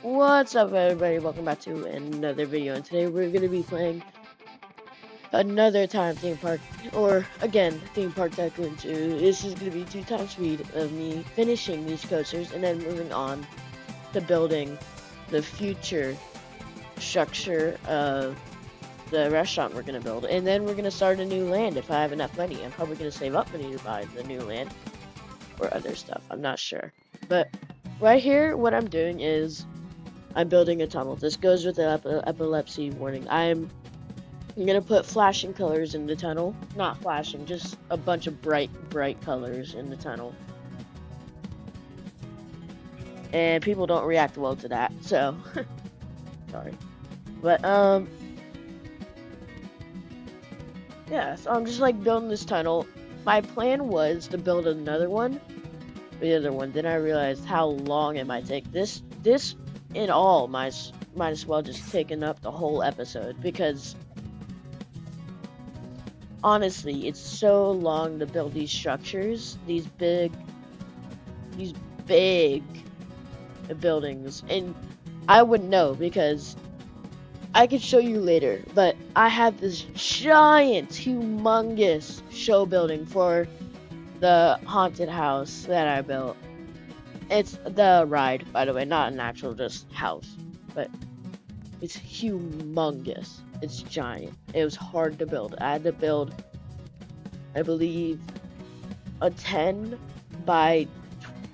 What's up, everybody? Welcome back to another video, and today we're going to be playing another time theme park, or again, theme park tycoon 2. This is going to be 2 times speed of me finishing these coasters and then moving on to building the future structure of the restaurant we're going to build, and then we're going to start a new land if I have enough money. I'm probably going to save up money to buy the new land or other stuff. I'm not sure, but right here, what I'm doing is I'm building a tunnel. This goes with the epilepsy warning. I'm gonna put flashing colors in the tunnel. Not flashing, just a bunch of bright colors in the tunnel. And people don't react well to that, so sorry. But yeah, so I'm just like building this tunnel. My plan was to build another one. The other one. Then I realized how long it might take. This in all might as well just taken up the whole episode, because honestly it's so long to build these structures, these big buildings. And I wouldn't know because I could show you later, but I have this giant humongous show building for the haunted house that I built. It's the ride, by the way, not an actual just house, but it's humongous. It's giant. It was hard to build. I had to build, I believe, a 10 by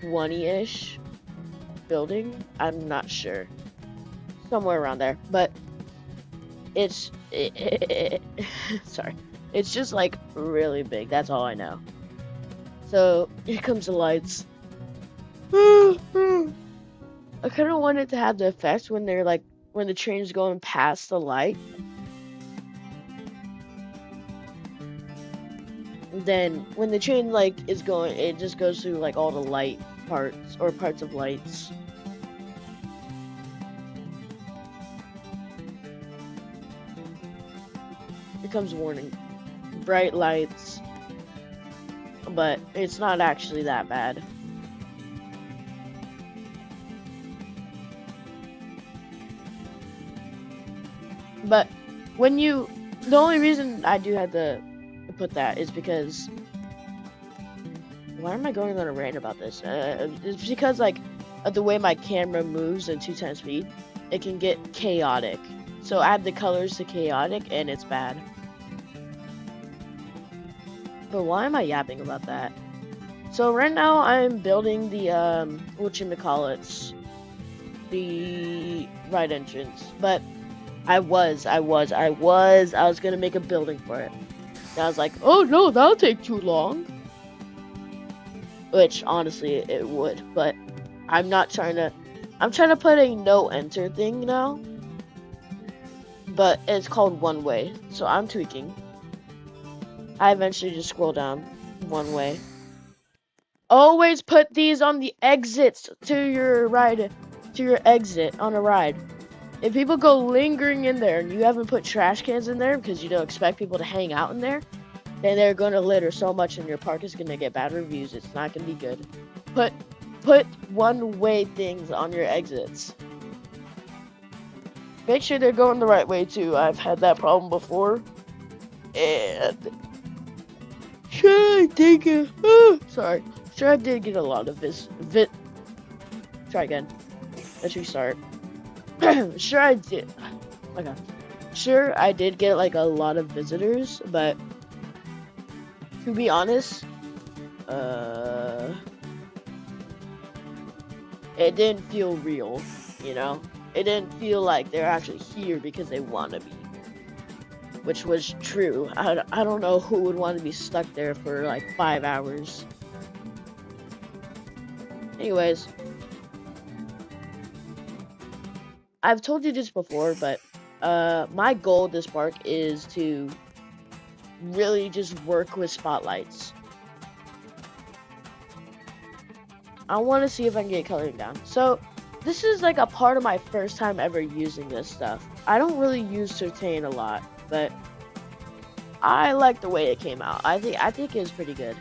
20-ish building. I'm not sure. Somewhere around there. But it's, sorry. It's just like really big. That's all I know. So here comes the lights. I kind of wanted to have the effect when they're like, when the train's going past the light. Then when the train like is going, it just goes through like all the light parts or parts of lights. Here comes warning. Bright lights. But it's not actually that bad. But when you, the only reason I do have to put that is because, why am I going on a rant about this? It's because like of the way my camera moves in 2 times speed, it can get chaotic. So add the colors to chaotic and it's bad. But why am I yapping about that? So right now I'm building the whatchamacallits, the ride entrance, but I was gonna make a building for it. And I was like, oh no, that'll take too long. Which honestly it would, but I'm trying to put a no enter thing now. But it's called one way, so I'm tweaking. I eventually just scroll down one way. Always put these on the exits to your ride, to your exit on a ride. If people go lingering in there and you haven't put trash cans in there because you don't expect people to hang out in there, then they're going to litter so much and your park is going to get bad reviews. It's not going to be good. Put one-way things on your exits. Make sure they're going the right way too. I've had that problem before. And sure I did get Sure I did get a lot of Try again. Let's restart. Sure I did. Okay. Sure I did get like a lot of visitors, but to be honest, it didn't feel real, you know? It didn't feel like they're actually here because they want to be. Which was true. I don't know who would want to be stuck there for like 5 hours. Anyways, I've told you this before, but my goal at this park is to really just work with spotlights. I want to see if I can get coloring down. So this is like a part of my first time ever using this stuff. I don't really use Certain a lot, but I like the way it came out. I think it was pretty good.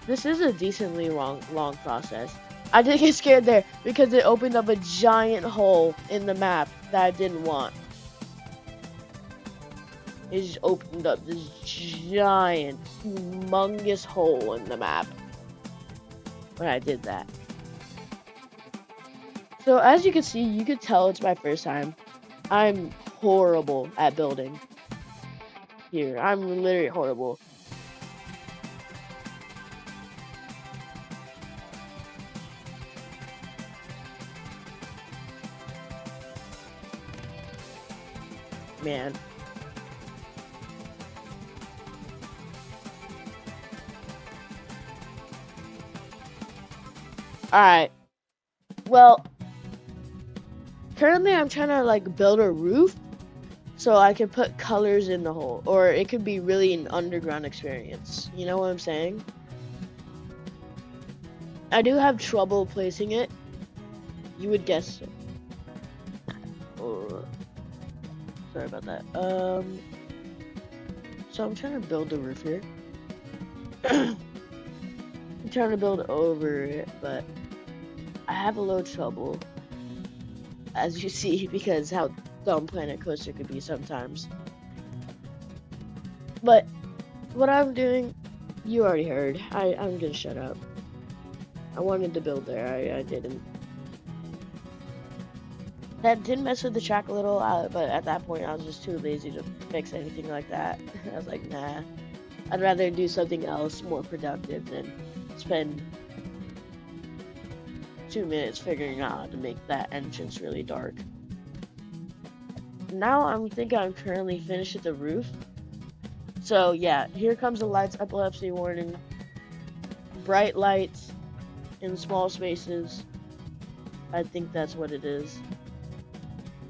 This is a decently long process. I did get scared there because it opened up a giant hole in the map that I didn't want. It just opened up this giant, humongous hole in the map when I did that. So as you can see, you could tell it's my first time. I'm horrible at building. Here, I'm literally horrible. Man. Alright. Well, currently I'm trying to like build a roof so I can put colors in the hole. Or it could be really an underground experience. You know what I'm saying? I do have trouble placing it. You would guess. Oh, sorry about that. So I'm trying to build the roof here. I'm trying to build over it, but I have a little trouble, as you see, because how dumb Planet Coaster could be sometimes. But what I'm doing, you already heard. I'm gonna shut up. I wanted to build there, I didn't. That did mess with the track a little, but at that point I was just too lazy to fix anything like that. I was like, nah. I'd rather do something else more productive than spend 2 minutes figuring out how to make that entrance really dark. Now I'm thinking I'm currently finished with the roof. So yeah, here comes the lights, epilepsy warning. Bright lights in small spaces. I think that's what it is.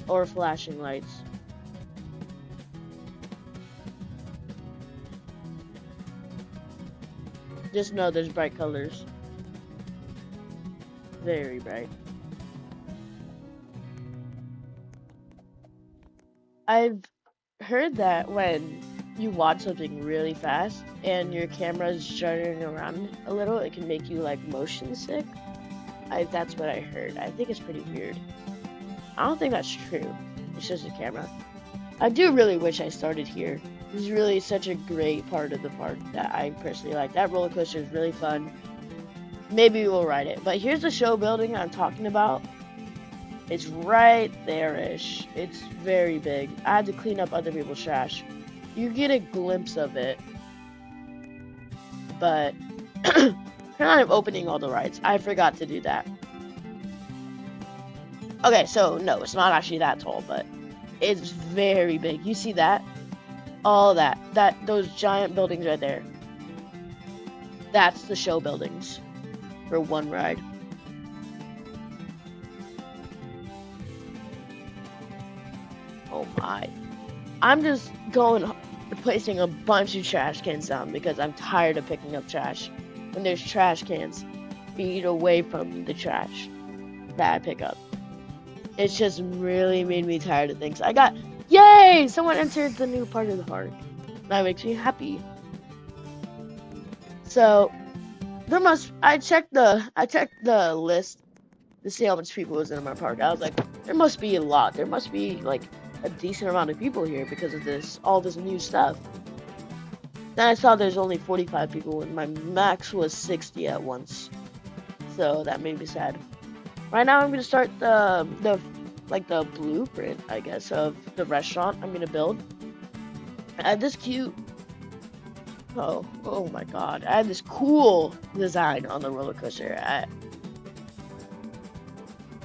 Or flashing lights. Just know there's bright colors. Very bright. I've heard that when you watch something really fast and your camera's juddering around a little, it can make you like motion sick. That's what I heard. I think it's pretty weird. I don't think that's true. It's just a camera. I do really wish I started here. This is really such a great part of the park that I personally like. That roller coaster is really fun. Maybe we'll ride it. But here's the show building I'm talking about. It's right there-ish. It's very big. I had to clean up other people's trash. You get a glimpse of it. But kind of opening all the rides. I forgot to do that. Okay, so no, it's not actually that tall, but it's very big. You see that? All that. Those giant buildings right there. That's the show buildings for one ride. Oh my. I'm just placing a bunch of trash cans down because I'm tired of picking up trash. When there's trash cans, feet away from the trash that I pick up. It's just really made me tired of things. Yay! Someone entered the new part of the park. That makes me happy. So, I checked the list to see how much people was in my park. I was like, there must be a lot. There must be like a decent amount of people here because of all this new stuff. Then I saw there's only 45 people and my max was 60 at once. So that made me sad. Right now I'm gonna start the blueprint, I guess, of the restaurant I'm gonna build. I had this cute oh my god. I had this cool design on the roller coaster.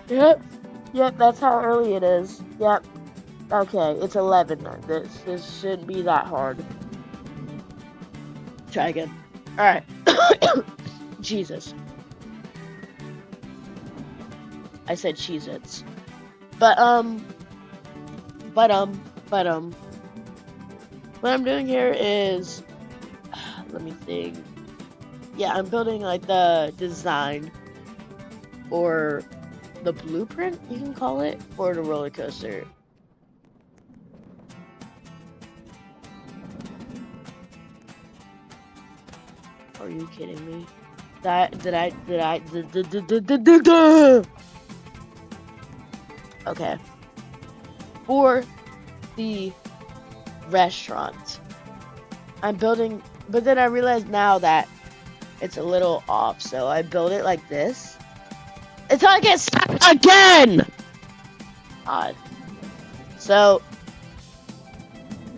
Yep, that's how early it is. Yep. Okay, it's 11. This shouldn't be that hard. Try again. Alright. Jesus. I said Cheez-Its. But what I'm doing here is, let me think. Yeah, I'm building like the design or the blueprint, you can call it, for the roller coaster. Are you kidding me? Okay. For the restaurant, I'm building, but then I realized now that it's a little off, so I build it like this. Until I get stuck again! Odd. So,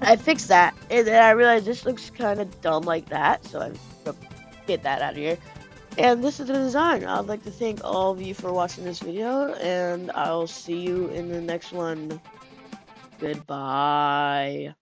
I fixed that, and then I realized this looks kind of dumb like that, so I get that out of here. And this is the design. I'd like to thank all of you for watching this video, and I'll see you in the next one. Goodbye.